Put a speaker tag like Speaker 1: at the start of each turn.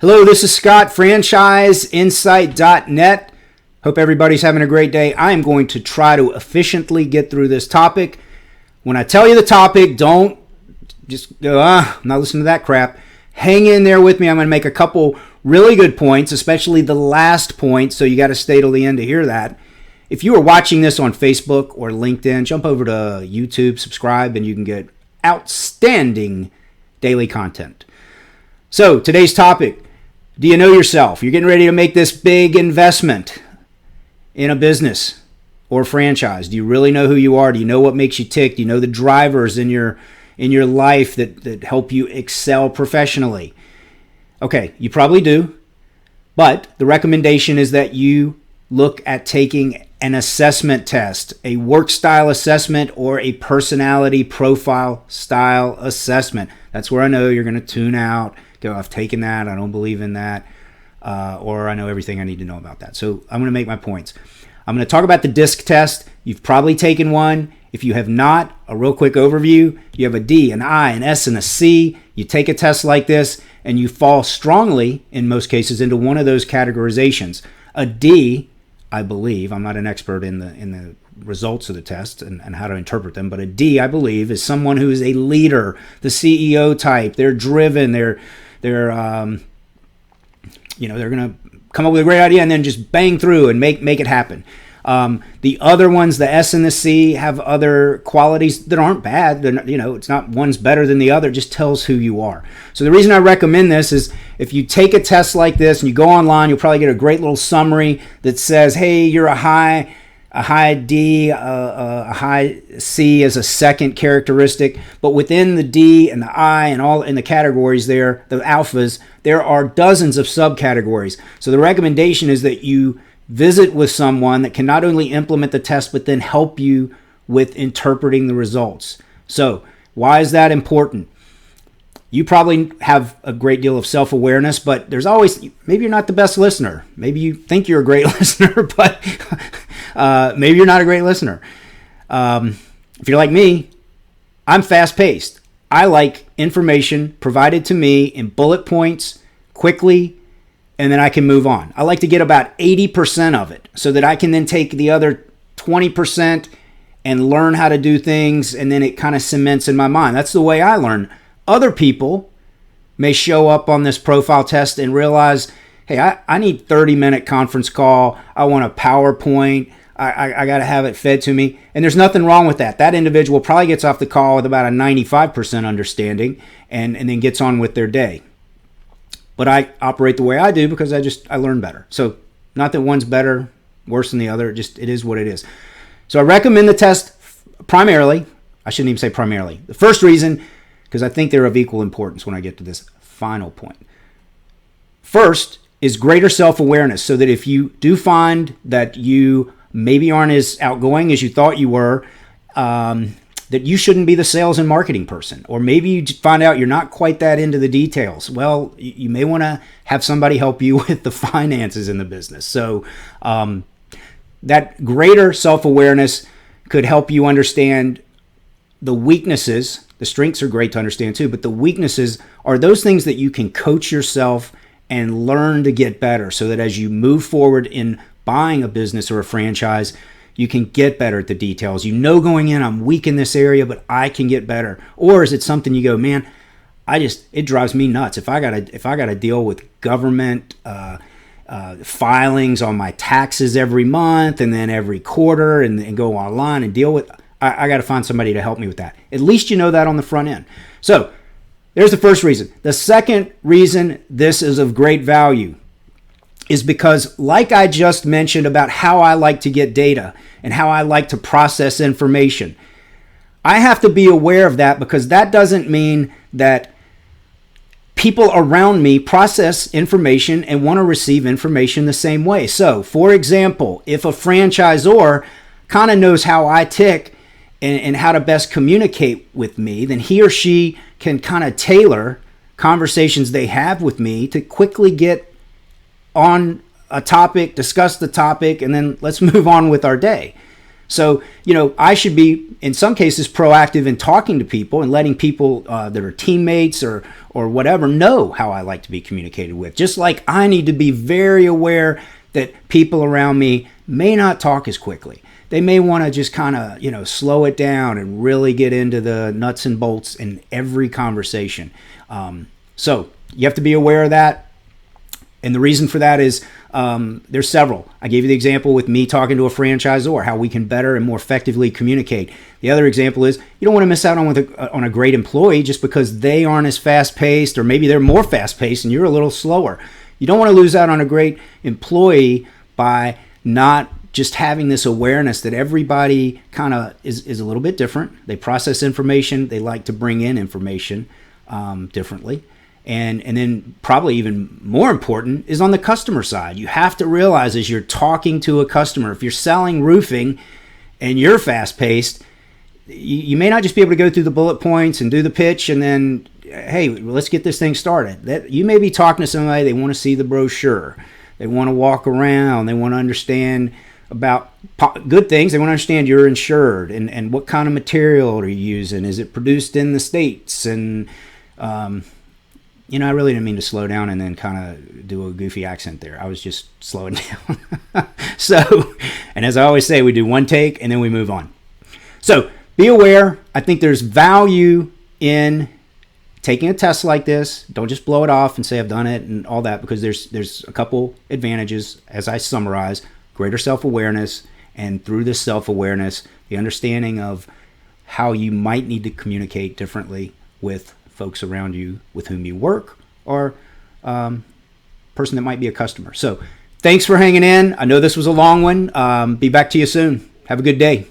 Speaker 1: Hello, this is Scott, Franchiseinsight.net. Hope everybody's having a great day. I am going to try to efficiently get through this topic. When I tell you the topic, don't just go, I'm not listening to that crap. Hang in there with me. I'm going to make a couple really good points, especially the last point, so you got to stay till the end to hear that. If you are watching this on Facebook or LinkedIn, jump over to YouTube, subscribe, and you can get outstanding daily content. So, today's topic. Do you know yourself? You're getting ready to make this big investment in a business or franchise. Do you really know who you are? Do you know what makes you tick? Do you know the drivers in your life that help you excel professionally? Okay, you probably do. But the recommendation is that you look at taking an assessment test, a work style assessment or a personality profile style assessment. That's where I know you're going to tune out. Go, I've taken that, I don't believe in that, or I know everything I need to know about that. So I'm going to make my points. I'm going to talk about the DISC test. You've probably taken one. If you have not, a real quick overview. You have a D, an I, an S, and a C. You take a test like this, and you fall strongly, in most cases, into one of those categorizations. A D, I believe, I'm not an expert in the results of the test and how to interpret them, but a D, I believe, is someone who is a leader, the CEO type. They're driven. They're going to come up with a great idea and then just bang through and make it happen. The other ones, the S and the C, have other qualities that aren't bad. It's not one's better than the other. It just tells who you are. So the reason I recommend this is if you take a test like this and you go online, you'll probably get a great little summary that says, hey, you're a high D, a high C as a second characteristic. But within the D and the I and all in the categories there, the alphas, there are dozens of subcategories. So the recommendation is that you visit with someone that can not only implement the test, but then help you with interpreting the results. So why is that important? You probably have a great deal of self-awareness, but there's always, maybe you're not the best listener. Maybe you think you're a great listener, but maybe you're not a great listener. If you're like me, I'm fast-paced. I like information provided to me in bullet points, quickly, and then I can move on. I like to get about 80% of it so that I can then take the other 20% and learn how to do things, and then it kind of cements in my mind. That's the way I learn. Other people may show up on this profile test and realize, hey, I need 30-minute conference call. I want a PowerPoint. I got to have it fed to me. And there's nothing wrong with that. That individual probably gets off the call with about a 95% understanding and then gets on with their day. But I operate the way I do because I learn better. So not that one's better, worse than the other. It is what it is. So I recommend the test primarily. I shouldn't even say primarily. The first reason, because I think they're of equal importance when I get to this final point. First is greater self-awareness, so that if you do find that you maybe aren't as outgoing as you thought you were, that you shouldn't be the sales and marketing person. Or maybe you find out you're not quite that into the details. Well, you may want to have somebody help you with the finances in the business. So that greater self-awareness could help you understand the weaknesses. The strengths are great to understand too, but the weaknesses are those things that you can coach yourself and learn to get better, so that as you move forward in buying a business or a franchise, you can get better at the details. You know going in, I'm weak in this area, but I can get better. Or is it something you go, man, it drives me nuts. If I gotta deal with government filings on my taxes every month and then every quarter and go online and deal with, I got to find somebody to help me with that. At least you know that on the front end. So there's the first reason. The second reason this is of great value is because, like I just mentioned about how I like to get data and how I like to process information, I have to be aware of that, because that doesn't mean that people around me process information and want to receive information the same way. So, for example, if a franchisor kind of knows how I tick and how to best communicate with me, then he or she can kind of tailor conversations they have with me to quickly get on a topic, discuss the topic, and then let's move on with our day. So, I should be, in some cases, proactive in talking to people and letting people that are teammates or whatever know how I like to be communicated with. Just like I need to be very aware that people around me may not talk as quickly. They may want to just kind of, slow it down and really get into the nuts and bolts in every conversation. So you have to be aware of that. And the reason for that is there's several. I gave you the example with me talking to a franchisor, how we can better and more effectively communicate. The other example is you don't want to miss out on a great employee just because they aren't as fast-paced, or maybe they're more fast-paced and you're a little slower. You don't want to lose out on a great employee by not just having this awareness that everybody kind of is a little bit different. They process information. They like to bring in information differently. And then probably even more important is on the customer side. You have to realize as you're talking to a customer, if you're selling roofing and you're fast-paced, you may not just be able to go through the bullet points and do the pitch and then, hey, let's get this thing started. You may be talking to somebody, they want to see the brochure. They want to walk around. They want to understand about good things. They want to understand you're insured and what kind of material are you using. Is it produced in the States? And I really didn't mean to slow down and then kind of do a goofy accent there. I was just slowing down. So, and as I always say, we do one take and then we move on. So be aware. I think there's value in taking a test like this. Don't just blow it off and say I've done it and all that, because there's a couple advantages as I summarize: greater self-awareness, and through this self-awareness, the understanding of how you might need to communicate differently with folks around you with whom you work, or person that might be a customer. So thanks for hanging in. I know this was a long one. Be back to you soon. Have a good day.